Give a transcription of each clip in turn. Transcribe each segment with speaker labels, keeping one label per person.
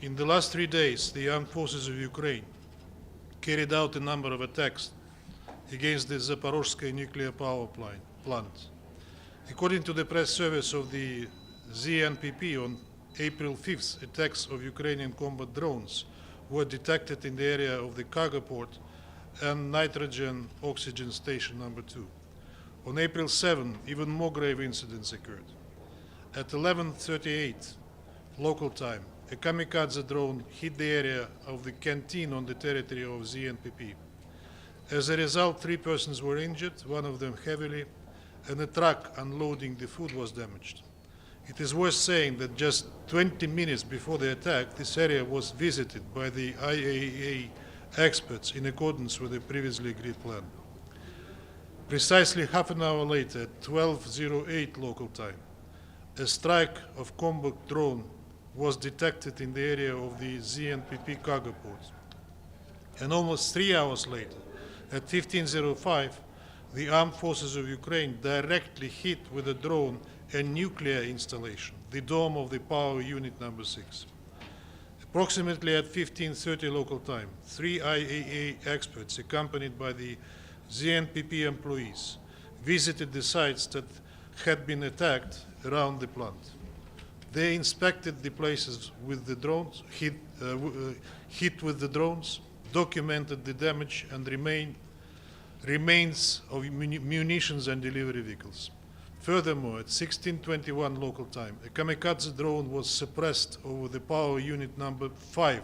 Speaker 1: In the last 3 days, the armed forces of Ukraine carried out a number of attacks against the Zaporozhskaya Nuclear Power Plant. According to the press service of the ZNPP, on April 5th, attacks of Ukrainian combat drones were detected in the area of the cargo port and nitrogen oxygen station number 2. On April 7, even more grave incidents occurred. At 11:38 local time, a kamikaze drone hit the area of the canteen on the territory of ZNPP. As a result, 3 persons were injured, one of them heavily, and a truck unloading the food was damaged. It is worth saying that just 20 minutes before the attack, this area was visited by the IAEA experts in accordance with the previously agreed plan. Precisely half an hour later, at 12:08 local time, a strike of combat drone was detected in the area of the ZNPP cargo port. And almost 3 hours later, at 15:05, the armed forces of Ukraine directly hit with a drone a nuclear installation, the dome of the power unit number 6. Approximately at 15:30 local time, 3 IAEA experts, accompanied by the ZNPP employees, visited the sites that had been attacked around the plant. They inspected the places with the drones, hit with the drones, documented the damage and remains of munitions and delivery vehicles. Furthermore, at 16:21 local time, a kamikaze drone was suppressed over the power unit number 5.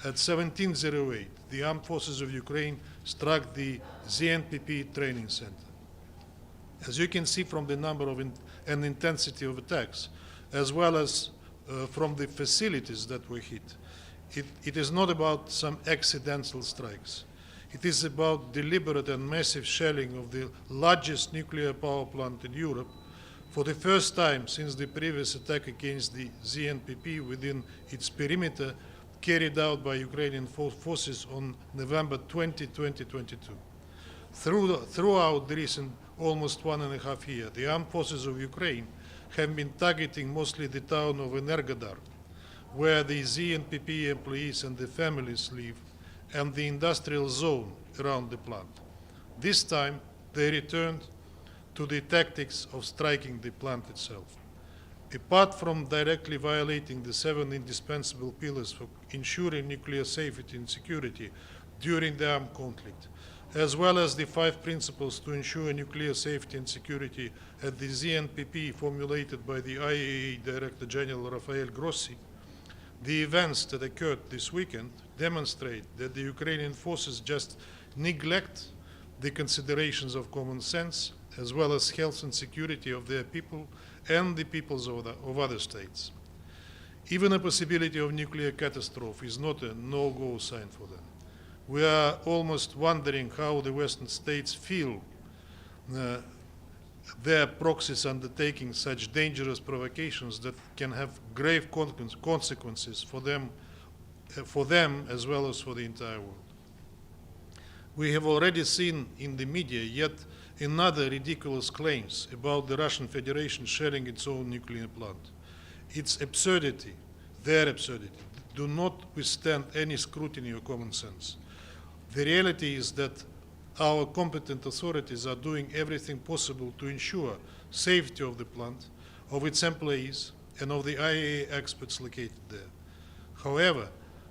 Speaker 1: At 17:08, the armed forces of Ukraine struck the ZNPP training center. As you can see from the number and intensity of attacks, as well as from the facilities that were hit, it is not about some accidental strikes. It is about deliberate and massive shelling of the largest nuclear power plant in Europe for the first time since the previous attack against the ZNPP within its perimeter carried out by Ukrainian forces on November 20, 2022. Throughout the recent almost 1.5 years, the armed forces of Ukraine have been targeting mostly the town of Energodar, where the ZNPP employees and their families live, and the industrial zone around the plant. This time, they returned to the tactics of striking the plant itself. Apart from directly violating the 7 indispensable pillars for ensuring nuclear safety and security during the armed conflict, as well as the 5 principles to ensure nuclear safety and security at the ZNPP formulated by the IAEA Director General Rafael Grossi, the events that occurred this weekend demonstrate that the Ukrainian forces just neglect the considerations of common sense, as well as health and security of their people and the peoples of other states. Even a possibility of nuclear catastrophe is not a no-go sign for them. We are almost wondering how the Western states feel their proxies undertaking such dangerous provocations that can have grave consequences for them as well as for the entire world. We have already seen in the media yet another ridiculous claims about the Russian Federation sharing its own nuclear plant. Its absurdity, their absurdity, do not withstand any scrutiny or common sense. The reality is that our competent authorities are doing everything possible to ensure safety of the plant, of its employees, and of the IAEA experts located there. However,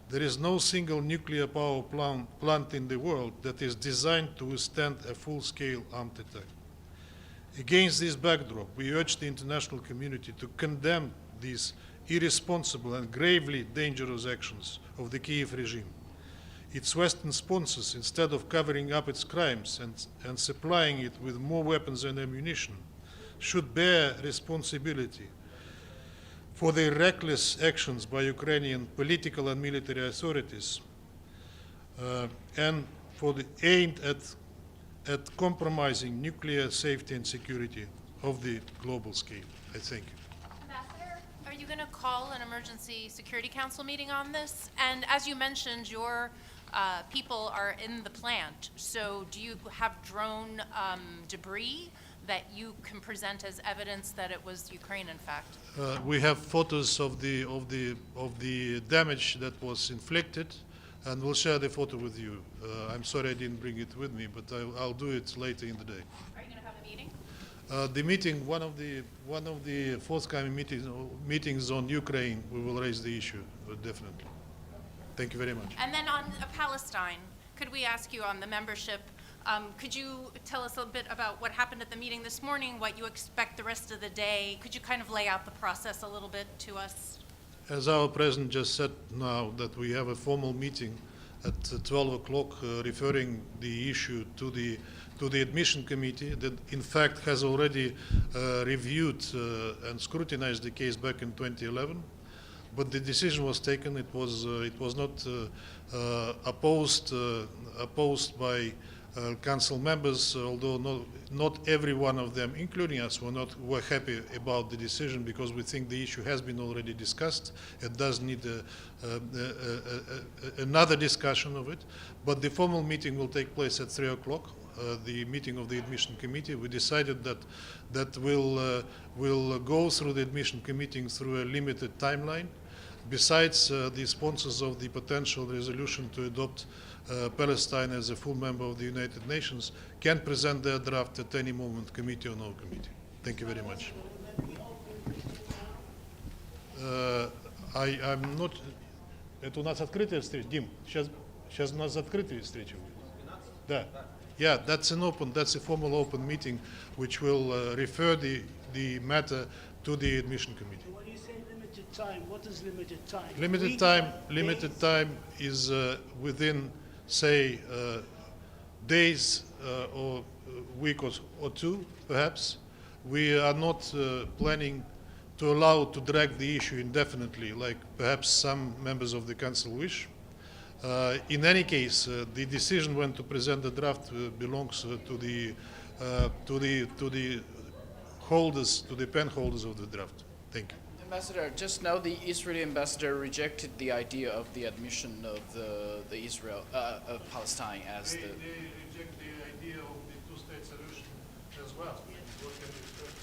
Speaker 1: there is no single nuclear power plant in the world that is designed to withstand a full-scale armed attack. Against this backdrop, we urge the international community to condemn these irresponsible and gravely dangerous actions of the Kiev regime. Its Western sponsors, instead of covering up its crimes and supplying it with more weapons and ammunition, should bear responsibility for the reckless actions by Ukrainian political and military authorities and for the aimed at compromising nuclear safety and security of the global scale. I thank you.
Speaker 2: Ambassador, are you going to call an emergency security council meeting on this? And as you mentioned, your people are in the plant. So do you have drone debris that you can present as evidence that it was Ukraine, in fact?
Speaker 1: We have photos of the damage that was inflicted, and we'll share the photo with you. I'm sorry I didn't bring it with me, but I'll do it later in the day.
Speaker 2: Are you going to have a meeting?
Speaker 1: The meeting, one of the forthcoming meetings on Ukraine, we will raise the issue, definitely. Thank you very much.
Speaker 2: And then on Palestine, could we ask you on the membership, could you tell us a little bit about what happened at the meeting this morning, what you expect the rest of the day? Could you kind of lay out the process a little bit to us?
Speaker 1: As our president just said now, that we have a formal meeting at 12 o'clock referring the issue to the admission committee that in fact has already reviewed and scrutinized the case back in 2011. But the decision was taken. It was not opposed by council members, although not every one of them, including us, were happy about the decision, because we think the issue has been already discussed. It does need another discussion of it. But the formal meeting will take place at 3 o'clock. The meeting of the admission committee. We decided that we'll go through the admission committee through a limited timeline. Besides, the sponsors of the potential resolution to adopt Palestine as a full member of the United Nations can present their draft at any moment, committee or no committee. Thank you very much. I'm not... Это у нас открытая встреча. Дим, сейчас у нас закрытая встреча будет. Да. Yeah, that's a formal open meeting which will refer the matter to the admission committee.
Speaker 3: When you say limited time, what is limited time?
Speaker 1: Limited time is within, say, days or a week or two, perhaps. We are not planning to allow to drag the issue indefinitely, like perhaps some members of the council wish. In any case, the decision when to present the draft belongs to the holders, to the pen holders of the draft. Thank you.
Speaker 4: Ambassador, just now the Israeli ambassador rejected the idea of the admission of the Israel of Palestine as
Speaker 1: They reject the idea of the two-state solution as well. What can you expect?